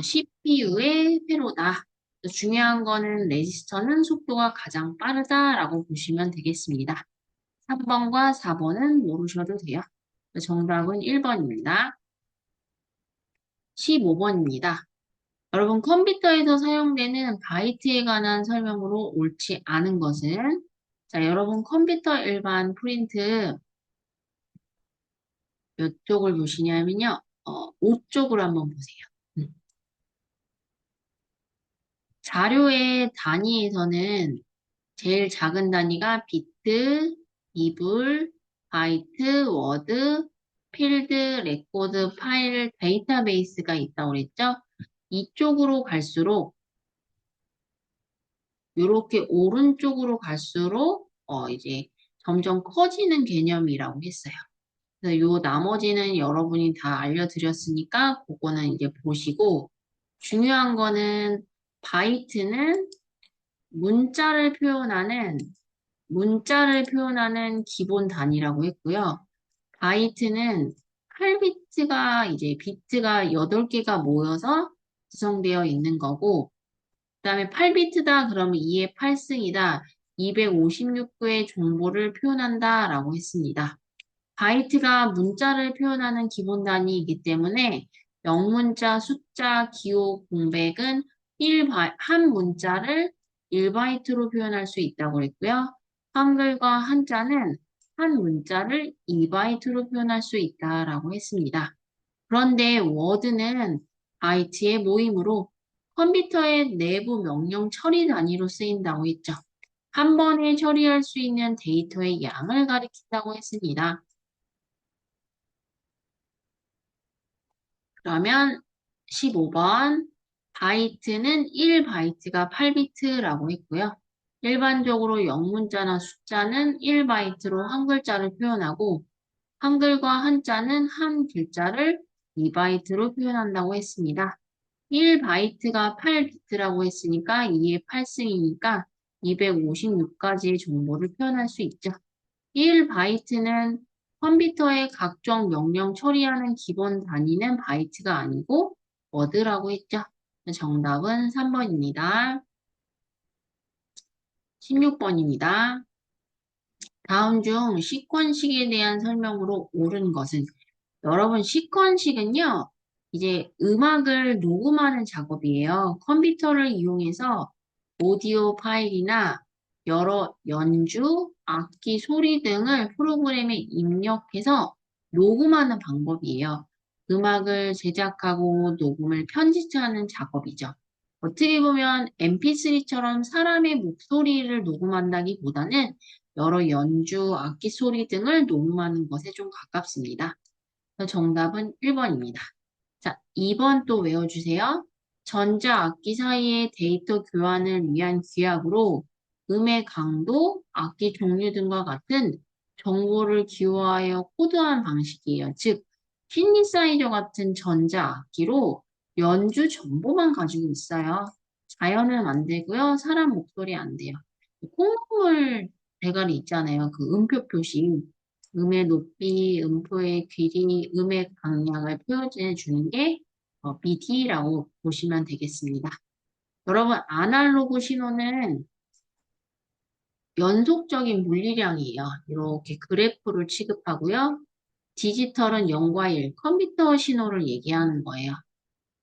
CPU의 회로다. 중요한 거는 레지스터는 속도가 가장 빠르다라고 보시면 되겠습니다. 3번과 4번은 모르셔도 돼요. 정답은 1번입니다. 15번입니다. 여러분 컴퓨터에서 사용되는 바이트에 관한 설명으로 옳지 않은 것은 자, 여러분 컴퓨터 일반 프린트 몇 쪽을 보시냐면요. 5쪽으로 한번 보세요. 자료의 단위에서는 제일 작은 단위가 비트, 이불, 바이트, 워드, 필드, 레코드, 파일, 데이터베이스가 있다고 그랬죠? 이쪽으로 갈수록 이렇게 오른쪽으로 갈수록 이제 점점 커지는 개념이라고 했어요. 그래서 요 나머지는 여러분이 다 알려드렸으니까 그거는 이제 보시고 중요한 거는 바이트는 문자를 표현하는 기본 단위라고 했고요. 바이트는 8비트가 이제 비트가 8개가 모여서 구성되어 있는 거고 그다음에 8비트다 그러면 2의 8승이다. 256개의 정보를 표현한다 라고 했습니다. 바이트가 문자를 표현하는 기본 단위이기 때문에 영문자, 숫자, 기호, 공백은 한 문자를 1바이트로 표현할 수 있다고 그랬고요. 한글과 한자는 한 문자를 2바이트로 표현할 수 있다라고 했습니다. 그런데 워드는 바이트의 모임으로 컴퓨터의 내부 명령 처리 단위로 쓰인다고 했죠. 한 번에 처리할 수 있는 데이터의 양을 가리킨다고 했습니다. 그러면 15번 바이트는 1바이트가 8비트라고 했고요. 일반적으로 영문자나 숫자는 1바이트로 한 글자를 표현하고 한글과 한자는 한 글자를 2바이트로 표현한다고 했습니다. 1바이트가 8비트라고 했으니까 2의 8승이니까 256가지의 정보를 표현할 수 있죠. 1바이트는 컴퓨터의 각종 명령 처리하는 기본 단위는 바이트가 아니고 워드라고 했죠. 정답은 3번입니다. 16번입니다. 다음 중 시퀀식에 대한 설명으로 옳은 것은 여러분 시퀀식은요. 이제 음악을 녹음하는 작업이에요. 컴퓨터를 이용해서 오디오 파일이나 여러 연주, 악기 소리 등을 프로그램에 입력해서 녹음하는 방법이에요. 음악을 제작하고 녹음을 편집하는 작업이죠. 어떻게 보면 MP3처럼 사람의 목소리를 녹음한다기보다는 여러 연주, 악기 소리 등을 녹음하는 것에 좀 가깝습니다. 그래서 정답은 1번입니다. 자, 2번 또 외워주세요. 전자악기 사이의 데이터 교환을 위한 규약으로 음의 강도, 악기 종류 등과 같은 정보를 기호하여 코드한 방식이에요. 즉, 시니사이저 같은 전자악기로 연주 정보만 가지고 있어요. 자연은 안 되고요. 사람 목소리 안 돼요. 콩나물 대가리 있잖아요. 그 음표 표시. 음의 높이, 음포의 길이, 음의 강약을 표현해 주는 게 BT라고 보시면 되겠습니다. 여러분, 아날로그 신호는 연속적인 물리량이에요. 이렇게 그래프를 취급하고요. 디지털은 0과 1, 컴퓨터 신호를 얘기하는 거예요.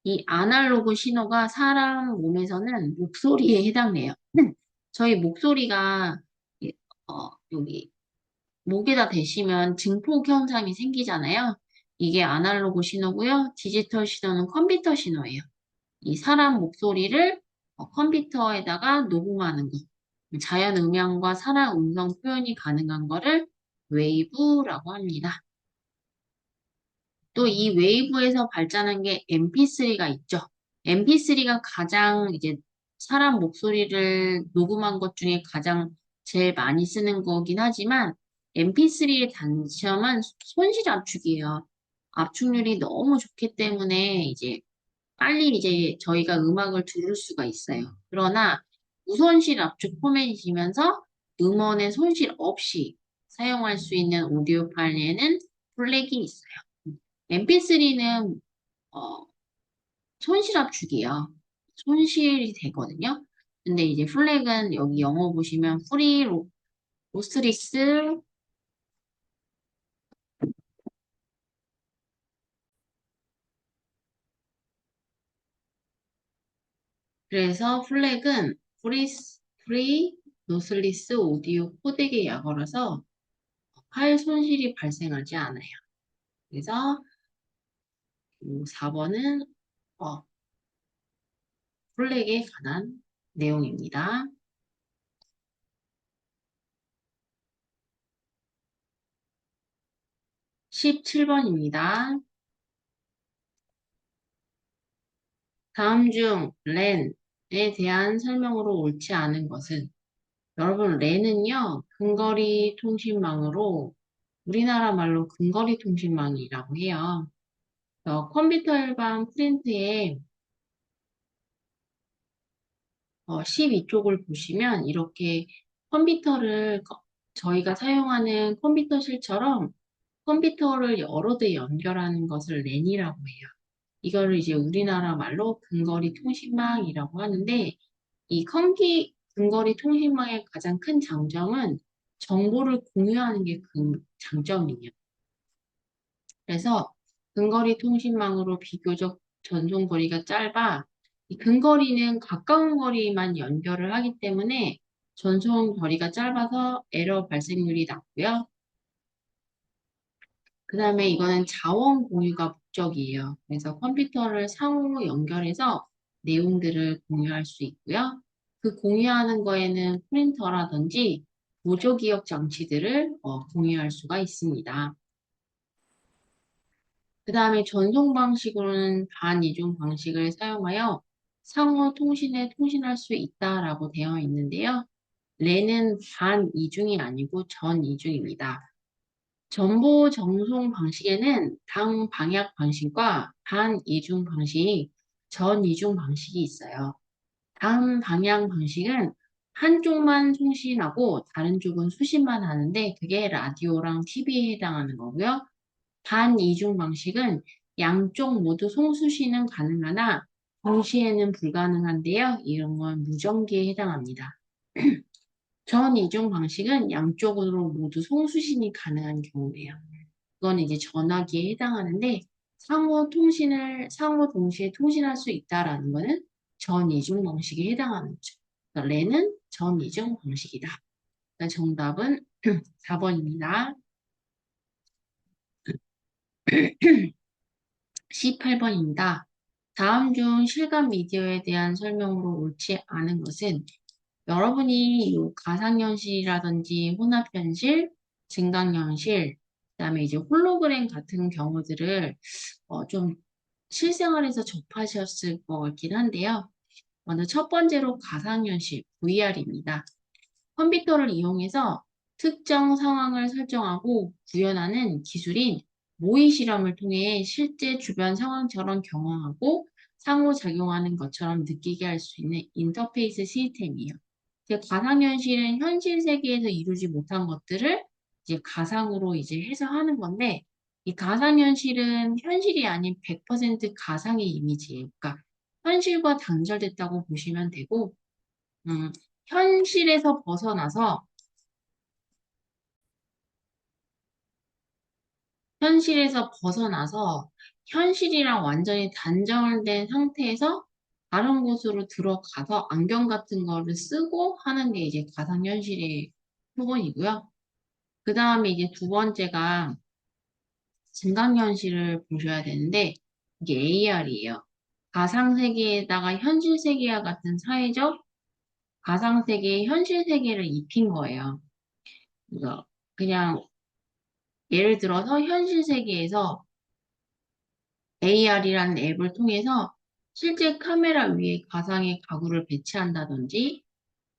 이 아날로그 신호가 사람 몸에서는 목소리에 해당돼요. 저희 목소리가 여기 목에다 대시면 증폭 현상이 생기잖아요. 이게 아날로그 신호고요. 디지털 신호는 컴퓨터 신호예요. 이 사람 목소리를 컴퓨터에다가 녹음하는 거. 자연 음향과 사람 음성 표현이 가능한 거를 웨이브라고 합니다. 또 이 웨이브에서 발전한 게 MP3가 있죠. MP3가 가장 이제 사람 목소리를 녹음한 것 중에 가장 제일 많이 쓰는 거긴 하지만 MP3의 단점은 손실 압축이에요. 압축률이 너무 좋기 때문에 이제 빨리 이제 저희가 음악을 들을 수가 있어요. 그러나 무손실 압축 포맷이면서 음원의 손실 없이 사용할 수 있는 오디오 파일에는 플렉이 있어요. MP3는 손실 압축이에요. 손실이 되거든요. 근데 이제 플렉은 여기 영어 보시면 프리 로스리스 그래서 플렉은 프리 노슬리스 오디오 코덱의 약어라서 파일 손실이 발생하지 않아요. 그래서 4번은 플렉에 관한 내용입니다. 17번입니다. 다음 중 랜에 대한 설명으로 옳지 않은 것은 여러분 랜은요 근거리 통신망으로 우리나라 말로 근거리 통신망이라고 해요. 컴퓨터 일반 프린트에 12쪽을 보시면 이렇게 컴퓨터를 저희가 사용하는 컴퓨터실처럼 컴퓨터를 여러 대 연결하는 것을 랜이라고 해요. 이거를 이제 우리나라 말로 근거리 통신망이라고 하는데 이 근거리 통신망의 가장 큰 장점은 정보를 공유하는 게 그 장점이에요. 그래서 근거리 통신망으로 비교적 전송 거리가 짧아 이 근거리는 가까운 거리만 연결을 하기 때문에 전송 거리가 짧아서 에러 발생률이 낮고요. 그 다음에 이거는 자원 공유가 목적이에요. 그래서 컴퓨터를 상호 연결해서 내용들을 공유할 수 있고요. 그 공유하는 거에는 프린터라든지 보조기억 장치들을 공유할 수가 있습니다. 그 다음에 전송 방식으로는 반이중 방식을 사용하여 상호 통신에 통신할 수 있다라고 되어 있는데요. 랜은 반이중이 아니고 전이중입니다. 정보 전송 방식에는 당 방약 방식과 반이중 방식, 전이중 방식이 있어요. 당 방향 방식은 한쪽만 송신하고 다른 쪽은 수신만 하는데 그게 라디오랑 TV에 해당하는 거고요. 반이중 방식은 양쪽 모두 송수신은 가능하나 동시에는 불가능한데요. 이런 건 무전기에 해당합니다. 전이중 방식은 양쪽으로 모두 송수신이 가능한 경우예요. 그건 이제 전화기에 해당하는데 상호 동시에 통신할 수 있다라는 거는 전이중 방식에 해당하는 거죠. 그러니까 랜은 전이중 방식이다. 그러니까 정답은 4번입니다. 18번입니다. 다음 중 실감 미디어에 대한 설명으로 옳지 않은 것은 여러분이 이 가상현실이라든지 혼합현실, 증강현실, 그다음에 이제 홀로그램 같은 경우들을 좀 실생활에서 접하셨을 것 같긴 한데요. 먼저 첫 번째로 가상현실, VR입니다. 컴퓨터를 이용해서 특정 상황을 설정하고 구현하는 기술인 모의 실험을 통해 실제 주변 상황처럼 경험하고 상호작용하는 것처럼 느끼게 할 수 있는 인터페이스 시스템이에요. 가상현실은 현실 세계에서 이루지 못한 것들을 이제 가상으로 이제 해서 하는 건데, 이 가상현실은 현실이 아닌 100% 가상의 이미지예요. 그러니까 현실과 단절됐다고 보시면 되고, 음, 현실에서 벗어나서 현실에서 벗어나서 현실이랑 완전히 단절된 상태에서 다른 곳으로 들어가서 안경 같은 거를 쓰고 하는 게 이제 가상현실의 표본이고요. 그 다음에 이제 두 번째가 증강현실을 보셔야 되는데 이게 AR이에요. 가상세계에다가 현실세계와 같은 사회적 가상세계에 현실세계를 입힌 거예요. 그래서 그냥 예를 들어서 현실 세계에서 AR이라는 앱을 통해서 실제 카메라 위에 가상의 가구를 배치한다든지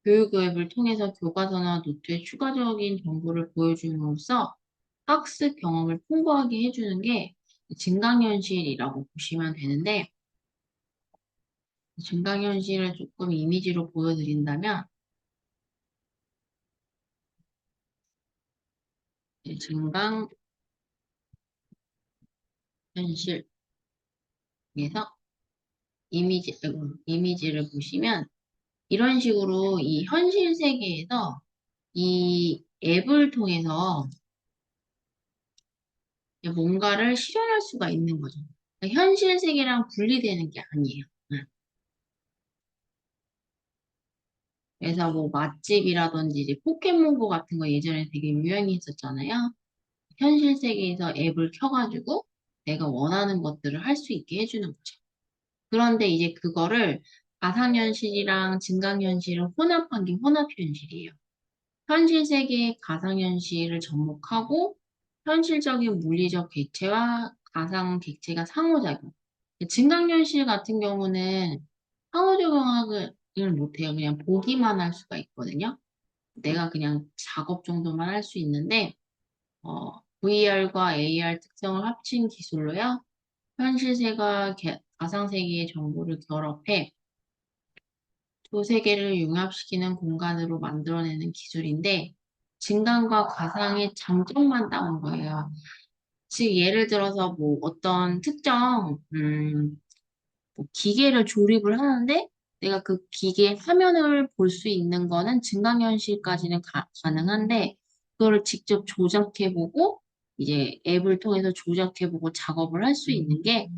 교육 앱을 통해서 교과서나 노트에 추가적인 정보를 보여줌으로써 학습 경험을 풍부하게 해주는 게 증강현실이라고 보시면 되는데, 증강현실을 조금 이미지로 보여드린다면, 증강현실에서 이미지를 보시면, 이런 식으로 이 현실 세계에서 이 앱을 통해서 뭔가를 실현할 수가 있는 거죠. 그러니까 현실 세계랑 분리되는 게 아니에요. 응. 그래서 뭐 맛집이라든지 이제 포켓몬고 같은 거 예전에 되게 유행했었잖아요. 현실 세계에서 앱을 켜가지고 내가 원하는 것들을 할 수 있게 해주는 거죠. 그런데 이제 그거를 가상현실이랑 증강현실을 혼합한 게 혼합현실이에요. 현실 세계의 가상현실을 접목하고 현실적인 물리적 객체와 가상 객체가 상호작용. 증강현실 같은 경우는 상호작용을 못해요. 그냥 보기만 할 수가 있거든요. 내가 그냥 작업 정도만 할 수 있는데, VR과 AR 특성을 합친 기술로요. 현실 세계와 가상 세계의 정보를 결합해 두 세계를 융합시키는 공간으로 만들어내는 기술인데, 증강과 가상의 장점만 따온 거예요. 즉, 예를 들어서 뭐 어떤 특정, 뭐 기계를 조립을 하는데, 내가 그 기계 화면을 볼 수 있는 거는 증강현실까지는 가능한데, 그거를 직접 조작해보고, 이제 앱을 통해서 조작해보고 작업을 할 수 있는 게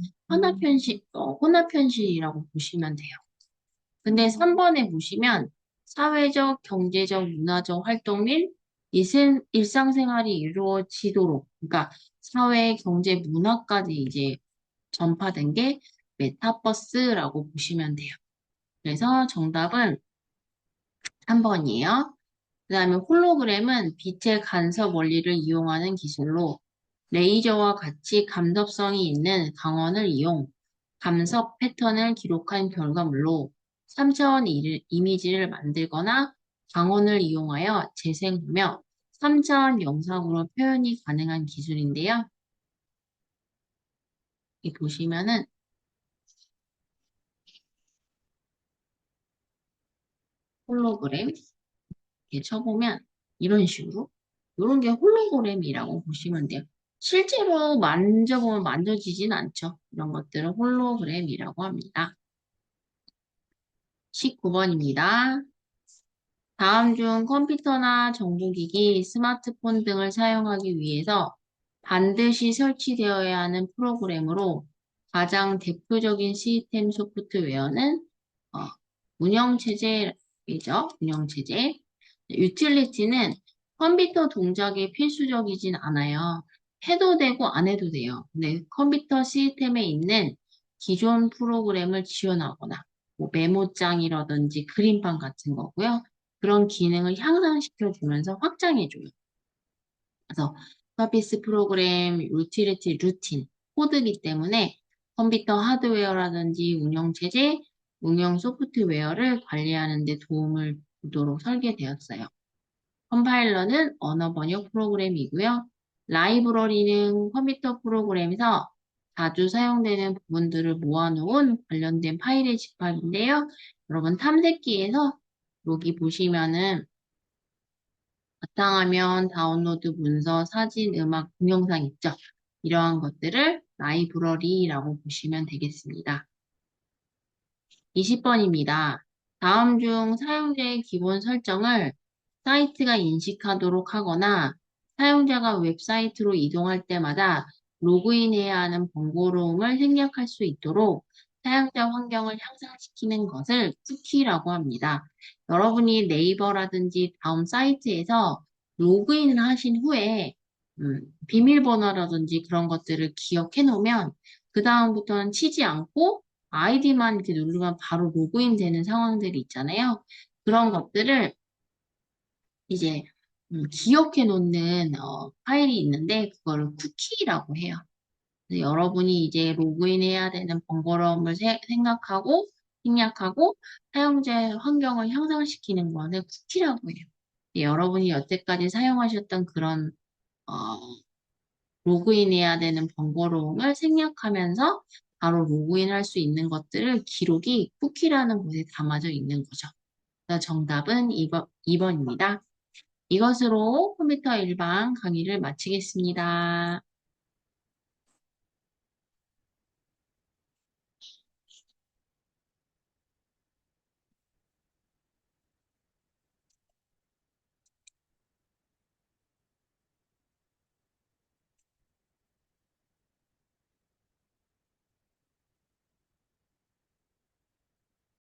혼합현실이라고 보시면 돼요. 근데 3번에 보시면 사회적, 경제적, 문화적 활동 및 일상생활이 이루어지도록, 그러니까 사회, 경제, 문화까지 이제 전파된 게 메타버스라고 보시면 돼요. 그래서 정답은 3번이에요. 그 다음에 홀로그램은 빛의 간섭 원리를 이용하는 기술로 레이저와 같이 감독성이 있는 광원을 이용 감섭 패턴을 기록한 결과물로 3차원 이미지를 만들거나 광원을 이용하여 재생하며 3차원 영상으로 표현이 가능한 기술인데요. 이 보시면은 홀로그램 이렇게 쳐보면 이런 식으로 이런 게 홀로그램이라고 보시면 돼요. 실제로 만져보면 만져지진 않죠. 이런 것들은 홀로그램이라고 합니다. 19번입니다. 다음 중 컴퓨터나 정보기기, 스마트폰 등을 사용하기 위해서 반드시 설치되어야 하는 프로그램으로 가장 대표적인 시스템 소프트웨어는 어, 운영체제이죠. 운영체제. 유틸리티는 컴퓨터 동작에 필수적이진 않아요. 해도 되고 안 해도 돼요. 근데 컴퓨터 시스템에 있는 기존 프로그램을 지원하거나 뭐 메모장이라든지 그림판 같은 거고요. 그런 기능을 향상시켜주면서 확장해줘요. 그래서 서비스 프로그램, 유틸리티, 루틴, 코드이기 때문에 컴퓨터 하드웨어라든지 운영체제, 운영 소프트웨어를 관리하는 데 도움을 주도록 설계되었어요. 컴파일러는 언어 번역 프로그램이고요. 라이브러리는 컴퓨터 프로그램에서 자주 사용되는 부분들을 모아놓은 관련된 파일의 집합인데요. 여러분 탐색기에서 여기 보시면은 바탕화면, 다운로드 문서, 사진, 음악, 동영상 있죠? 이러한 것들을 라이브러리라고 보시면 되겠습니다. 20번입니다. 다음 중 사용자의 기본 설정을 사이트가 인식하도록 하거나 사용자가 웹사이트로 이동할 때마다 로그인해야 하는 번거로움을 생략할 수 있도록 사용자 환경을 향상시키는 것을 쿠키라고 합니다. 여러분이 네이버라든지 다음 사이트에서 로그인을 하신 후에 비밀번호라든지 그런 것들을 기억해 놓으면 그 다음부터는 치지 않고 아이디만 이렇게 누르면 바로 로그인 되는 상황들이 있잖아요. 그런 것들을 이제 기억해 놓는 파일이 있는데 그거를 쿠키라고 해요. 그래서 여러분이 이제 로그인해야 되는 번거로움을 생각하고 생략하고 사용자 환경을 향상시키는 거는 쿠키라고 해요. 여러분이 여태까지 사용하셨던 그런 어, 로그인해야 되는 번거로움을 생략하면서 바로 로그인할 수 있는 것들을 기록이 쿠키라는 곳에 담아져 있는 거죠. 그래서 정답은 2번입니다. 이것으로 컴퓨터 일반 강의를 마치겠습니다.